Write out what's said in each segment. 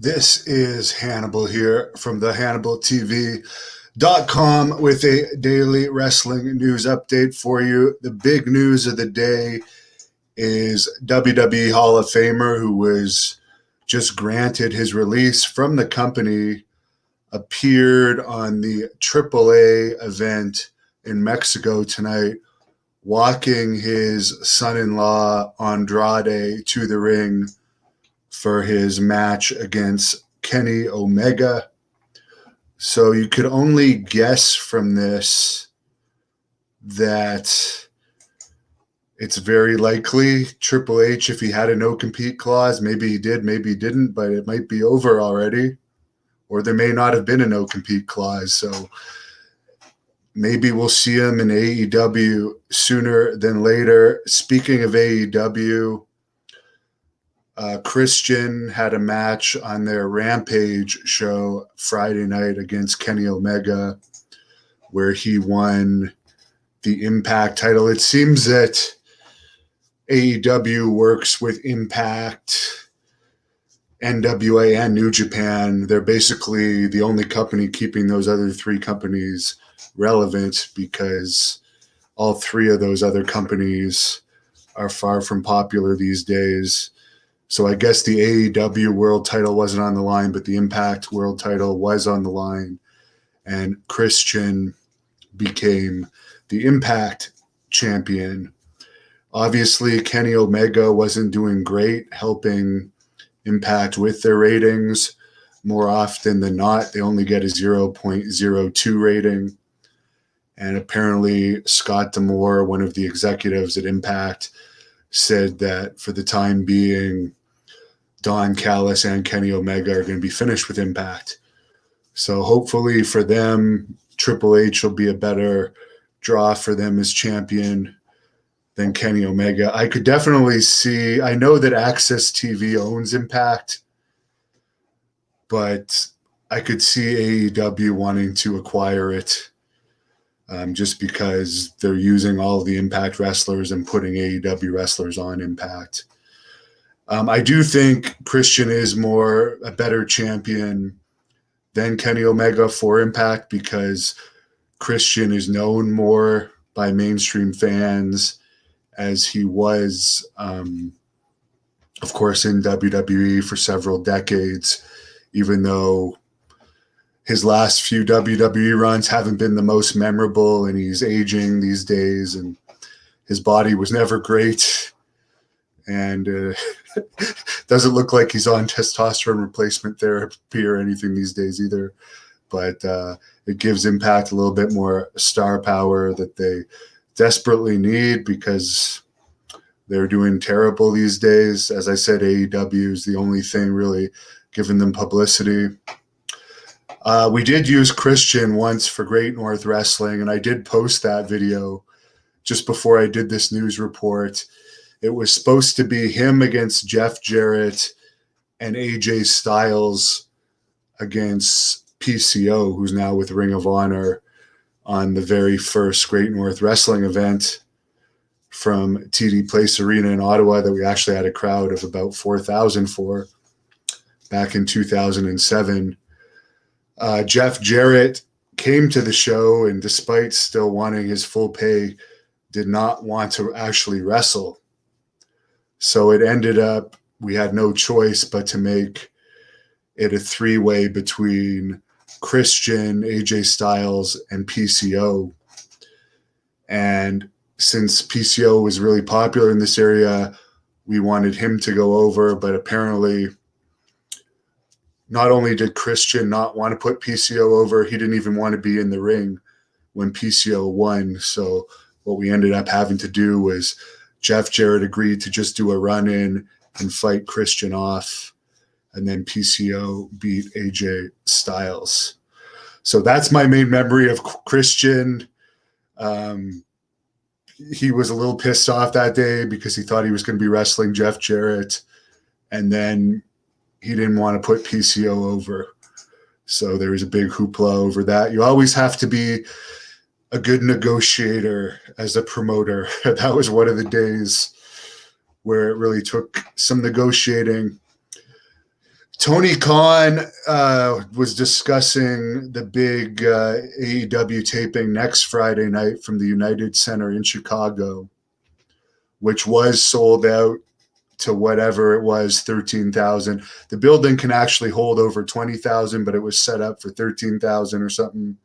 This is Hannibal here from the HannibalTV.com with a daily wrestling news update for you. The big news of the day is WWE Hall of Famer, who was just granted his release from the company, appeared on the AAA event in Mexico tonight, walking his son-in-law Andrade to the ring for his match against Kenny Omega. So you could only guess from this that it's very likely Triple H, if he had a no-compete clause, maybe he did, maybe he didn't, but it might be over already. Or there may not have been a no-compete clause. So maybe we'll see him in AEW sooner than later. Speaking of AEW, Christian had a match on their Rampage show Friday night against Kenny Omega, where he won the Impact title. It seems that AEW works with Impact, NWA, and New Japan. They're basically the only company keeping those other three companies relevant because all three of those other companies are far from popular these days. So I guess the AEW world title wasn't on the line, but the Impact world title was on the line. And Christian became the Impact champion. Obviously, Kenny Omega wasn't doing great helping Impact with their ratings. More often than not, they only get a 0.02 rating. And apparently Scott D'Amore, one of the executives at Impact, said that for the time being, Don Callis and Kenny Omega are going to be finished with Impact. So hopefully for them, Triple H will be a better draw for them as champion than Kenny Omega. I could definitely see, I know that Access TV owns Impact, but I could see AEW wanting to acquire it. Just because they're using all of the Impact wrestlers and putting AEW wrestlers on Impact. I do think Christian is a better champion than Kenny Omega for Impact because Christian is known more by mainstream fans as he was, of course, in WWE for several decades, even though his last few WWE runs haven't been the most memorable, and he's aging these days, and his body was never great, and doesn't look like he's on testosterone replacement therapy or anything these days either. But it gives Impact a little bit more star power that they desperately need because they're doing terrible these days. As I said, AEW is the only thing really giving them publicity. We did use Christian once for Great North Wrestling, and I did post that video just before I did this news report. It was supposed to be him against Jeff Jarrett and AJ Styles against PCO, who's now with Ring of Honor, on the very first Great North Wrestling event from TD Place Arena in Ottawa that we actually had a crowd of about 4,000 for back in 2007. Jeff Jarrett came to the show and, despite still wanting his full pay, did not want to actually wrestle. So it ended up, we had no choice but to make it a three-way between Christian, AJ Styles, and PCO. And since PCO was really popular in this area, we wanted him to go over, but apparently not only did Christian not want to put PCO over, he didn't even want to be in the ring when PCO won. So what we ended up having to do was Jeff Jarrett agreed to just do a run-in and fight Christian off, and then PCO beat AJ Styles. So that's my main memory of Christian. He was a little pissed off that day because he thought he was going to be wrestling Jeff Jarrett, and then he didn't want to put PCO over. So there was a big hoopla over that. You always have to be a good negotiator as a promoter. That was one of the days where it really took some negotiating Tony Khan was discussing the big AEW taping next Friday night from the United Center in Chicago, which was sold out to whatever it was, 13,000. The building can actually hold over 20,000, but it was set up for 13,000 or something.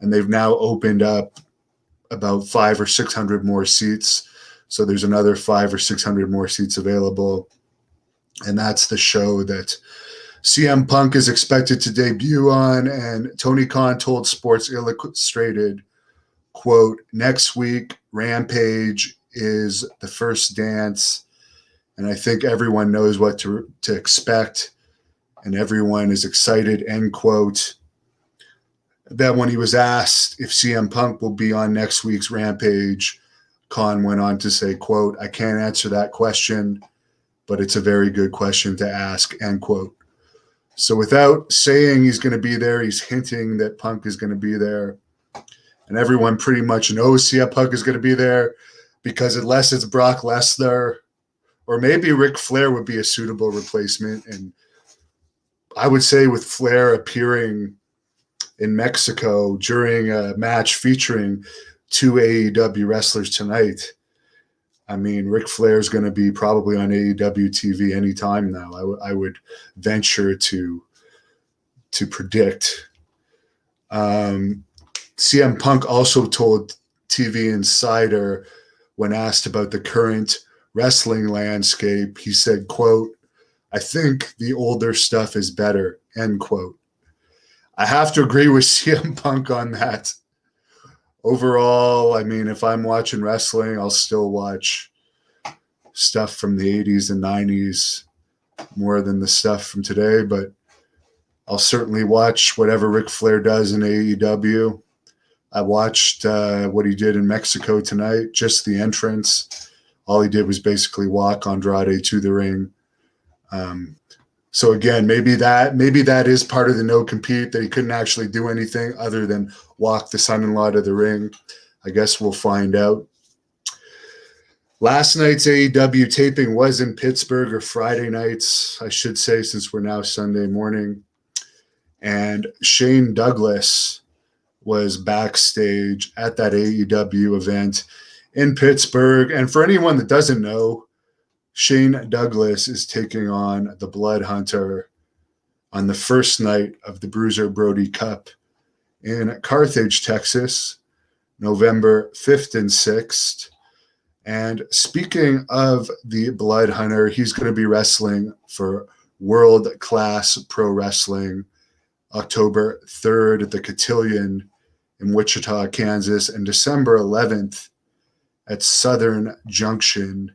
And they've now opened up about 500 or 600 more seats. So there's another 500 or 600 more seats available. And that's the show that CM Punk is expected to debut on. And Tony Khan told Sports Illustrated, quote, "Next week, Rampage is the first dance. And I think everyone knows what to expect. And everyone is excited," end quote. That when he was asked if CM Punk will be on next week's Rampage, Khan went on to say, quote, "I can't answer that question, but it's a very good question to ask," end quote. So without saying he's going to be there, he's hinting that Punk is going to be there. And everyone pretty much knows CM Punk is going to be there, because unless it's Brock Lesnar, or maybe Ric Flair would be a suitable replacement. And I would say with Flair appearing in Mexico during a match featuring two AEW wrestlers tonight, I mean, Ric Flair is going to be probably on AEW TV anytime now. I would venture to predict. CM Punk also told TV Insider, when asked about the current wrestling landscape, he said, quote, "I think the older stuff is better," end quote. I have to agree with CM Punk on that. Overall, I mean, if I'm watching wrestling, I'll still watch stuff from the 80s and 90s more than the stuff from today, but I'll certainly watch whatever Ric Flair does in AEW. I watched what he did in Mexico tonight, just the entrance. All he did was basically walk Andrade to the ring. So again, maybe that is part of the no compete, that he couldn't actually do anything other than walk the son-in-law to the ring. I guess we'll find out. Last night's AEW taping was in Pittsburgh, or Friday nights, I should say, since we're now Sunday morning. And Shane Douglas was backstage at that AEW event in Pittsburgh. And for anyone that doesn't know, Shane Douglas is taking on the Blood Hunter on the first night of the Bruiser Brody Cup in Carthage, Texas, November 5th and 6th. And speaking of the Blood Hunter, he's going to be wrestling for World Class Pro Wrestling October 3rd at the Cotillion in Wichita, Kansas, and December 11th at Southern Junction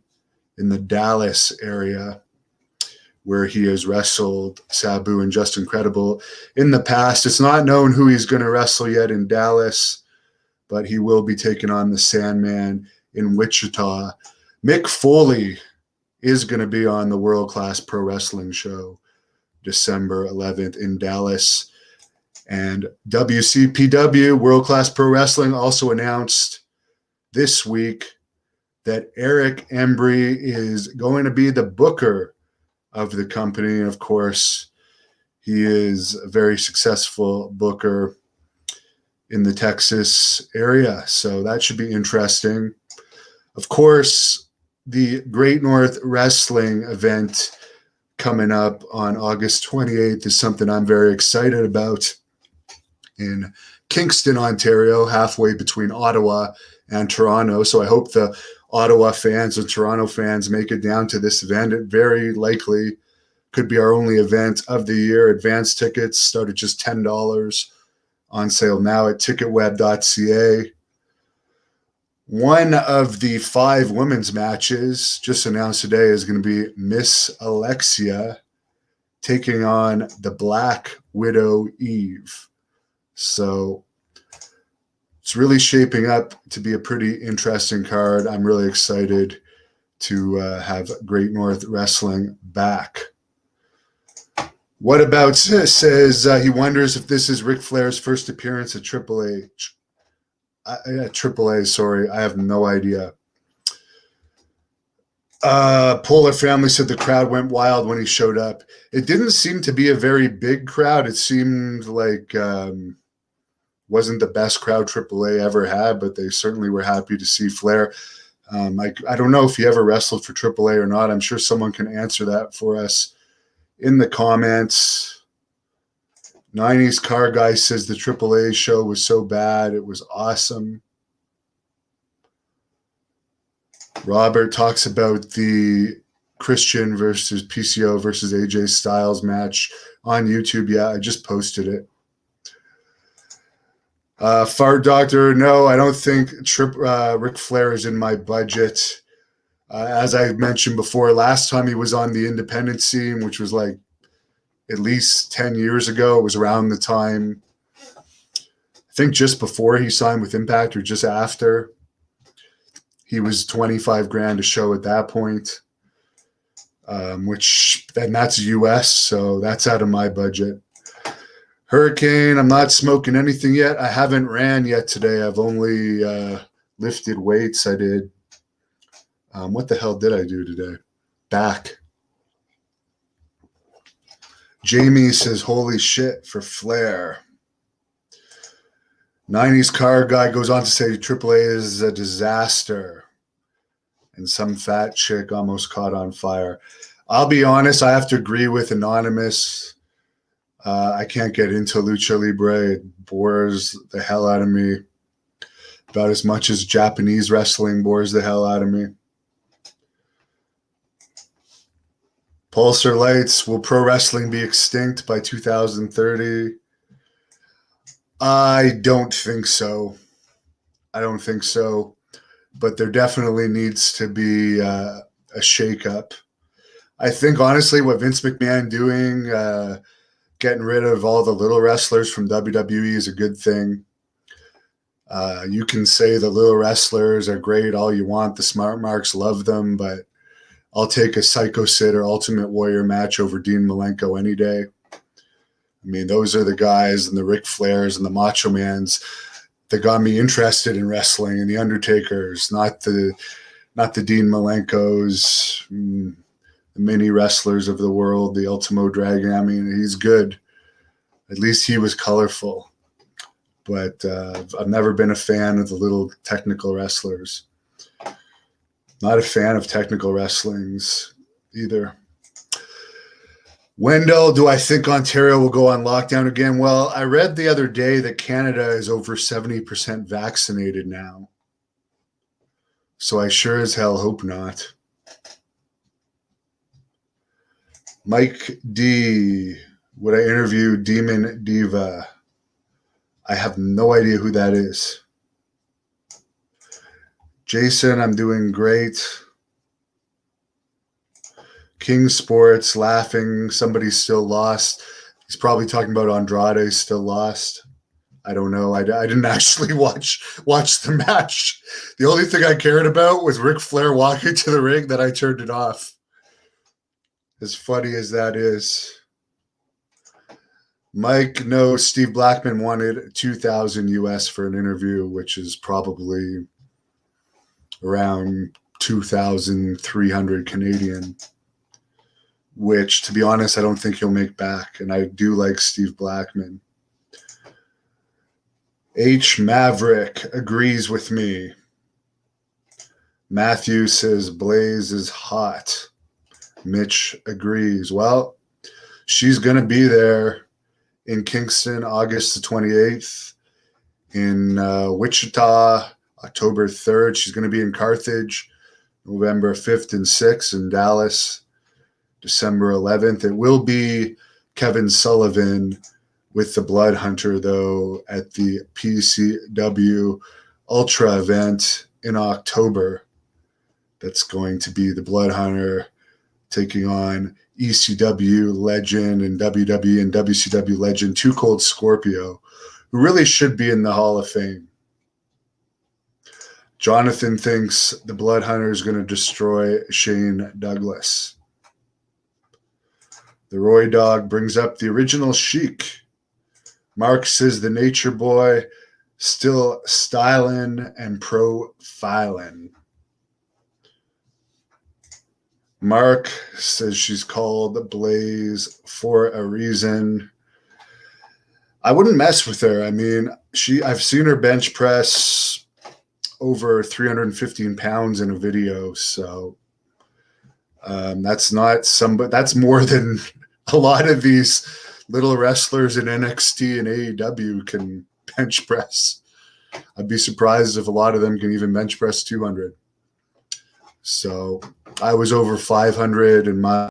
in the Dallas area, where he has wrestled Sabu and Just Incredible in the past. It's not known who he's going to wrestle yet in Dallas, but he will be taking on the Sandman in Wichita. Mick Foley is going to be on the World Class Pro Wrestling show December 11th in Dallas. And WCPW, World Class Pro Wrestling, also announced this week that Eric Embry is going to be the booker of the company. And of course, he is a very successful booker in the Texas area. So that should be interesting. Of course, the Great North Wrestling event coming up on August 28th is something I'm very excited about in Kingston, Ontario, halfway between Ottawa and Toronto. So I hope the Ottawa fans and Toronto fans make it down to this event. It very likely could be our only event of the year. Advance tickets start at just $10, on sale now at ticketweb.ca. One of the 5 women's matches just announced today is going to be Miss Alexia taking on the Black Widow Eve. So it's really shaping up to be a pretty interesting card. I'm really excited to have Great North Wrestling back. What About says he wonders if this is Ric Flair's first appearance at AAA. AAA, sorry, I have no idea. Polar Family said the crowd went wild when he showed up. It didn't seem to be a very big crowd. It seemed like wasn't the best crowd AAA ever had, but they certainly were happy to see Flair. I don't know if he ever wrestled for AAA or not. I'm sure someone can answer that for us in the comments. 90s Car Guy says the AAA show was so bad. It was awesome. Robert talks about the Christian versus PCO versus AJ Styles match on YouTube. Yeah, I just posted it. Fart Doctor, no, I don't think Ric Flair is in my budget. As I mentioned before, last time he was on the independent scene, which was like at least 10 years ago, it was around the time, I think just before he signed with Impact or just after. He was 25 grand a show at that point, which then that's US, so that's out of my budget. Hurricane, I'm not smoking anything yet. I haven't ran yet today. I've only lifted weights. I did. What the hell did I do today? Back. Jamie says, holy shit for Flair. 90s Car Guy goes on to say AAA is a disaster. And some fat chick almost caught on fire. I'll be honest, I have to agree with Anonymous. I can't get into Lucha Libre. It bores the hell out of me. About as much as Japanese wrestling bores the hell out of me. Pulsar Lights, will pro wrestling be extinct by 2030? I don't think so. I don't think so. But there definitely needs to be a shakeup. I think, honestly, what Vince McMahon doing, getting rid of all the little wrestlers from WWE is a good thing. You can say the little wrestlers are great all you want. The smart marks love them, but I'll take a Psycho Sid or Ultimate Warrior match over Dean Malenko any day. I mean, those are the guys and the Ric Flairs and the Macho Mans that got me interested in wrestling, and the Undertakers, not the Dean Malenkos, the mini wrestlers of the world, the Ultimo Dragon. I mean, he's good. At least he was colorful. But I've never been a fan of the little technical wrestlers. Not a fan of technical wrestlings either. Wendell, do I think Ontario will go on lockdown again? Well, I read the other day that Canada is over 70% vaccinated now. So I sure as hell hope not. Mike D, would I interview Demon Diva? I have no idea who that is. Jason, I'm doing great. King Sports, laughing. Somebody's still lost. He's probably talking about Andrade still lost. I don't know. I didn't actually watch the match. The only thing I cared about was Ric Flair walking to the ring. That I turned it off. As funny as that is. Mike, no, Steve Blackman wanted 2,000 US for an interview, which is probably around 2,300 Canadian, which, to be honest, I don't think he'll make back. And I do like Steve Blackman. H. Maverick agrees with me. Matthew says Blaze is hot. Mitch agrees. Well, she's going to be there in Kingston, August the 28th. In Wichita, October 3rd. She's going to be in Carthage, November 5th and 6th. In Dallas, December 11th. It will be Kevin Sullivan with the Blood Hunter, though, at the PCW Ultra event in October. That's going to be the Blood Hunter taking on ECW legend and WWE and WCW legend Too Cold Scorpio, who really should be in the Hall of Fame. Jonathan thinks the Blood Hunter is going to destroy Shane Douglas. The Roy Dog brings up the original Sheik. Mark says the Nature Boy still styling and profiling. Mark says she's called Blaze for a reason. I wouldn't mess with her. I mean, I've seen her bench press over 315 pounds in a video, so that's not somebody. That's more than a lot of these little wrestlers in NXT and AEW can bench press. I'd be surprised if a lot of them can even bench press 200. So I was over 500 in my